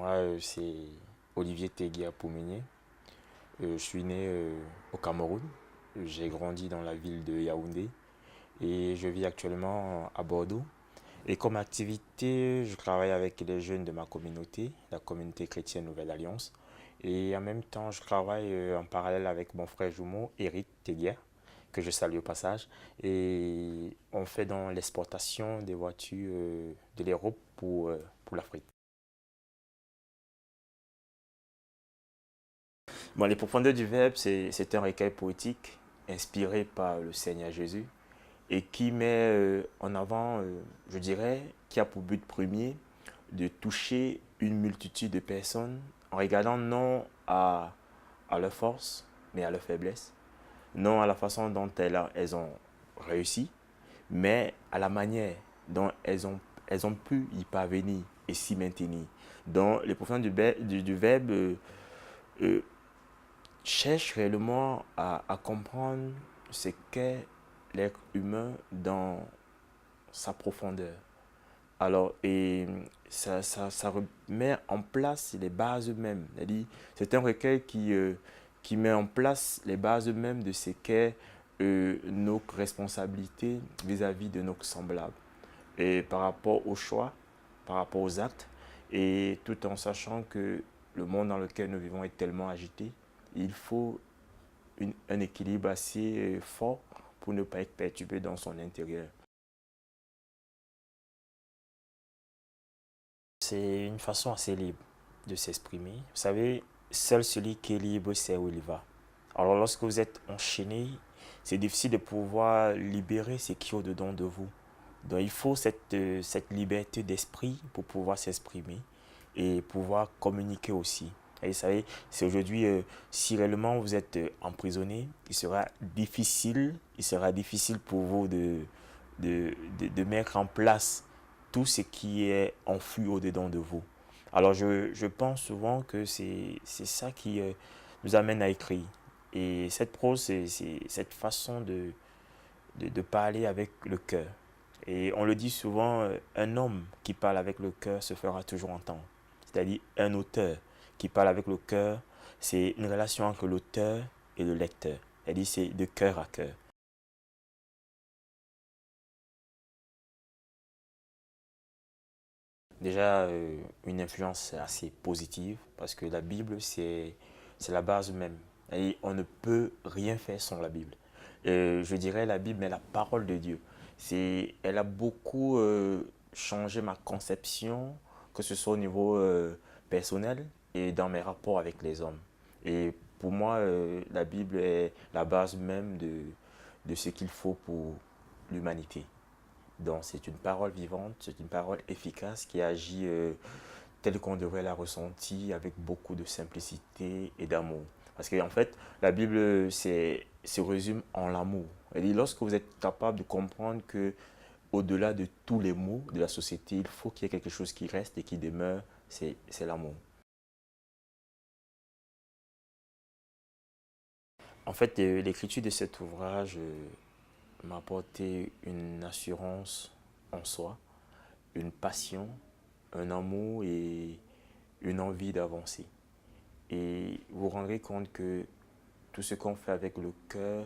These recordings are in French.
Moi, c'est Olivier Teguia Poumenier. Je suis né au Cameroun. J'ai grandi dans la ville de Yaoundé et je vis actuellement à Bordeaux. Et comme activité, je travaille avec les jeunes de ma communauté, la communauté chrétienne Nouvelle Alliance. Et en même temps, je travaille en parallèle avec mon frère jumeau, Eric Teguia, que je salue au passage. Et on fait dans l'exportation des voitures de l'Europe pour l'Afrique. Bon, les profondeurs du Verbe, c'est un recueil poétique inspiré par le Seigneur Jésus et qui met en avant, je dirais, qui a pour but premier de toucher une multitude de personnes en regardant non à leur force, mais à leur faiblesse, non à la façon dont elles ont réussi, mais à la manière dont elles ont pu y parvenir et s'y maintenir. Donc, les profondeurs du Verbe euh, cherche réellement à comprendre ce qu'est l'être humain dans sa profondeur. Alors, et ça remet en place les bases mêmes. C'est un recueil qui met en place les bases mêmes de ce qu'est nos responsabilités vis-à-vis de nos semblables. Et par rapport aux choix, par rapport aux actes, et tout en sachant que le monde dans lequel nous vivons est tellement agité, il faut un équilibre assez fort pour ne pas être perturbé dans son intérieur. C'est une façon assez libre de s'exprimer. Vous savez, seul celui qui est libre sait où il va. Alors lorsque vous êtes enchaîné, c'est difficile de pouvoir libérer ce qui est au-dedans de vous. Donc il faut cette liberté d'esprit pour pouvoir s'exprimer et pouvoir communiquer aussi. Et vous savez, c'est aujourd'hui, si réellement vous êtes emprisonné, il sera difficile pour vous de mettre en place tout ce qui est enfui au-dedans de vous. Alors je pense souvent que c'est ça qui nous amène à écrire. Et cette prose, c'est cette façon de parler avec le cœur. Et on le dit souvent, un homme qui parle avec le cœur se fera toujours entendre. C'est-à-dire un auteur qui parle avec le cœur, c'est une relation entre l'auteur et le lecteur. C'est-à-dire c'est de cœur à cœur. Déjà, une influence assez positive parce que la Bible, c'est la base même. Et on ne peut rien faire sans la Bible. Je dirais la Bible est la parole de Dieu. Elle a beaucoup changé ma conception, que ce soit au niveau personnel et dans mes rapports avec les hommes. Et pour moi, la Bible est la base même de ce qu'il faut pour l'humanité. Donc c'est une parole vivante, c'est une parole efficace qui agit telle qu'on devrait la ressentir avec beaucoup de simplicité et d'amour. Parce qu'en fait, la Bible se résume en l'amour. Elle dit, lorsque vous êtes capable de comprendre que au-delà de tous les mots de la société, il faut qu'il y ait quelque chose qui reste et qui demeure, c'est l'amour. En fait, l'écriture de cet ouvrage m'a apporté une assurance en soi, une passion, un amour et une envie d'avancer. Et vous vous rendrez compte que tout ce qu'on fait avec le cœur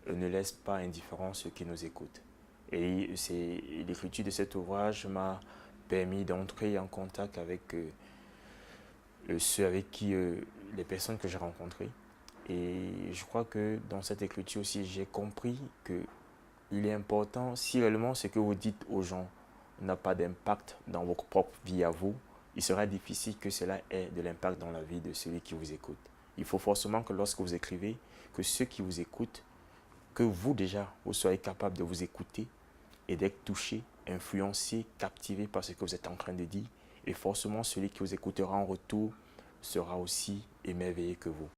ne laisse pas indifférent ceux qui nous écoutent. Et c'est l'écriture de cet ouvrage m'a permis d'entrer en contact avec ceux avec qui, les personnes que j'ai rencontrées. Et je crois que dans cette écriture aussi, j'ai compris que il est important, si réellement ce que vous dites aux gens n'a pas d'impact dans votre propre vie à vous, il sera difficile que cela ait de l'impact dans la vie de celui qui vous écoute. Il faut forcément que lorsque vous écrivez, que ceux qui vous écoutent, que vous déjà, vous soyez capable de vous écouter et d'être touché, influencé, captivé par ce que vous êtes en train de dire. Et forcément, celui qui vous écoutera en retour sera aussi émerveillé que vous.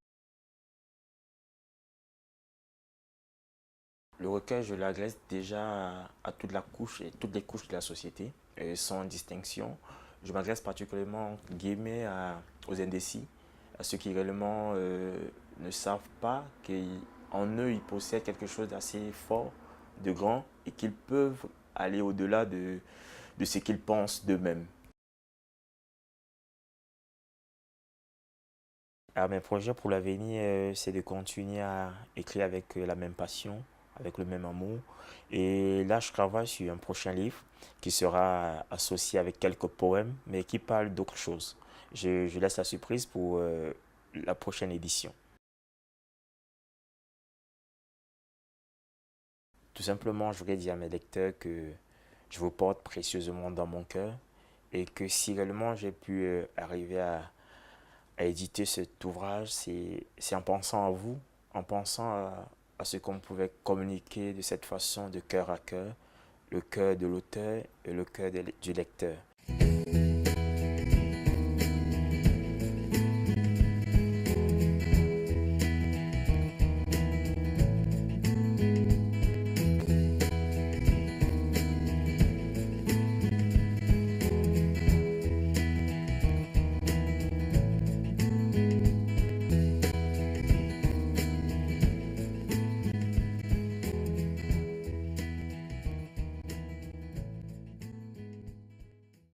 Le recueil, je l'adresse déjà à toute la couche et toutes les couches de la société, sans distinction. Je m'adresse particulièrement aux indécis, à ceux qui réellement ne savent pas qu'en eux, ils possèdent quelque chose d'assez fort, de grand, et qu'ils peuvent aller au-delà de ce qu'ils pensent d'eux-mêmes. Alors, mes projets pour l'avenir, c'est de continuer à écrire avec la même passion, avec le même amour. Et là, je travaille sur un prochain livre qui sera associé avec quelques poèmes, mais qui parle d'autre chose. Je laisse la surprise pour la prochaine édition. Tout simplement, je voudrais dire à mes lecteurs que je vous porte précieusement dans mon cœur et que si réellement j'ai pu arriver à éditer cet ouvrage, c'est en pensant à vous, en pensant à ce qu'on pouvait communiquer de cette façon, de cœur à cœur, le cœur de l'auteur et le cœur du lecteur.